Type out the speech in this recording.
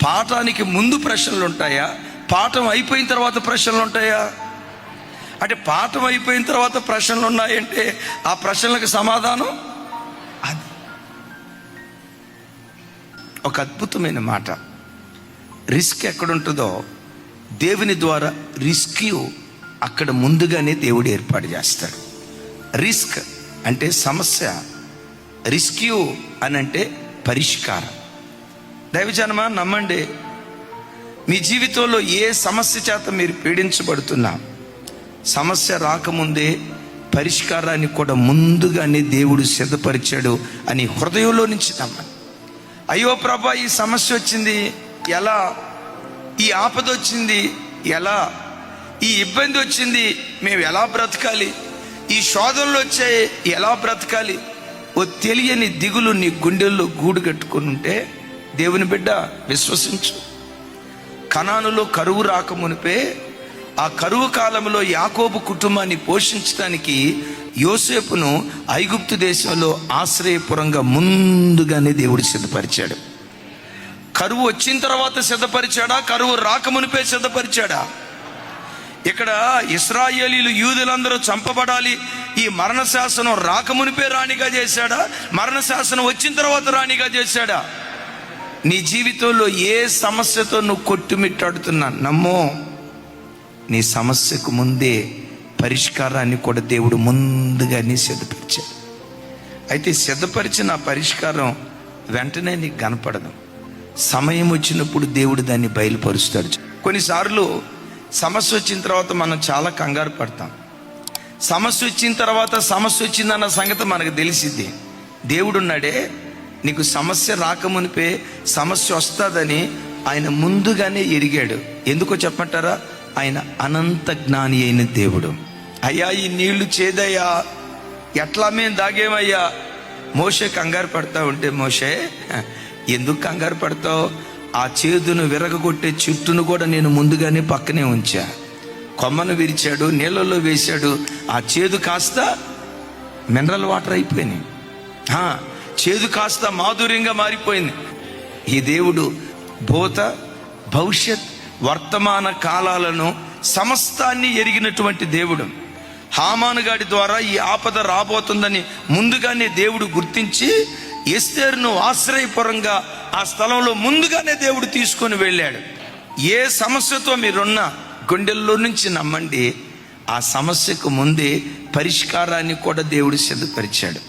పాఠానికి ముందు ప్రశ్నలు ఉంటాయా, పాఠం అయిపోయిన తర్వాత ప్రశ్నలు ఉంటాయా? అంటే పాఠం అయిపోయిన తర్వాత ప్రశ్నలు ఉన్నాయంటే ఆ ప్రశ్నలకు సమాధానం అది. ఒక అద్భుతమైన మాట. రిస్క్ ఎక్కడుంటుందో దేవుని ద్వారా రిస్క్యూ అక్కడ ముందుగానే దేవుడు ఏర్పాటు చేస్తాడు. రిస్క్ అంటే సమస్య, రిస్క్యూ అని అంటే పరిష్కారం. దైవజనమా నమ్మండి, మీ జీవితంలో ఏ సమస్య చేత మీరు పీడించబడుతున్నా సమస్య రాకముందే పరిష్కారాన్ని కూడా ముందుగానే దేవుడు సిద్ధపరిచాడు అని హృదయంలో నుంచి నమ్మండి. అయ్యో ప్రభా, ఈ సమస్య వచ్చింది ఎలా, ఈ ఆపద వచ్చింది ఎలా, ఈ ఇబ్బంది వచ్చింది మేము ఎలా బ్రతకాలి, ఈ శోధనలు వచ్చాయి ఎలా బ్రతకాలి, ఓ తెలియని దిగులు నీ గుండెల్లో గూడు కట్టుకుని ఉంటే దేవుని బిడ్డ విశ్వసించు. కనానులో కరువు రాకమునిపే ఆ కరువు కాలంలో యాకోబు కుటుంబాన్ని పోషించడానికి యోసేపును ఐగుప్తు దేశంలో ఆశ్రయపురంగా ముందుగానే దేవుడు సిద్ధపరిచాడు. కరువు వచ్చిన తర్వాత సిద్ధపరిచాడా, కరువు రాకమునిపే సిద్ధపరిచాడా? ఇక్కడ ఇశ్రాయేలీలు యూదులందరూ చంపబడాలి, ఈ మరణ శాసనం రాకమునిపే రాణిగా చేశాడా, మరణ శాసనం వచ్చిన తర్వాత రాణిగా చేశాడా? నీ జీవితంలో ఏ సమస్యతో నువ్వు కొట్టుమిట్టాడుతున్నా నమ్మో, నీ సమస్యకు ముందే పరిష్కారాన్ని కూడా దేవుడు ముందుగానే సిద్ధపరిచాడు. అయితే సిద్ధపరిచిన ఆ పరిష్కారం వెంటనే నీకు కనపడదు. సమయం వచ్చినప్పుడు దేవుడు దాన్ని బయలుపరుస్తాడు. కొన్నిసార్లు సమస్య వచ్చిన తర్వాత మనం చాలా కంగారు పడతాం. సమస్య వచ్చిన తర్వాత సమస్య వచ్చిందన్న సంగతి మనకు తెలిసింది. దేవుడున్నాడే, నీకు సమస్య రాకమునిపే సమస్య వస్తుందని ఆయన ముందుగానే ఎరిగాడు. ఎందుకో చెప్పంటారా? ఆయన అనంత జ్ఞాని అయిన దేవుడు. అయ్యా, ఈ నీళ్లు చేదయ్యా, ఎట్లా మేము దాగేమయ్యా? మోషే కంగారు పడతా ఉంటే, మోషే ఎందుకు కంగారు పడతావు? ఆ చేదును విరగగొట్టే చెట్టును కూడా నేను ముందుగానే పక్కనే ఉంచా. కొమ్మను విరిచాడు, నీళ్ళల్లో వేశాడు, ఆ చేదు కాస్త మినరల్ వాటర్ అయిపోయినాయి, చేదు కాస్త మాధుర్యంగా మారిపోయింది. ఈ దేవుడు భూత భవిష్యత్ వర్తమాన కాలాలను సమస్తాన్ని ఎరిగినటువంటి దేవుడు. హామాను గాడి ద్వారా ఈ ఆపద రాబోతుందని ముందుగానే దేవుడు గుర్తించి ఎస్తేరును ఆశ్రయపురంగా ఆ స్థలంలో ముందుగానే దేవుడు తీసుకొని వెళ్ళాడు. ఏ సమస్యతో మీరున్నా గుండెల్లో నుంచి నమ్మండి, ఆ సమస్యకు ముందే పరిష్కారాన్ని కూడా దేవుడు సిద్ధపరిచాడు.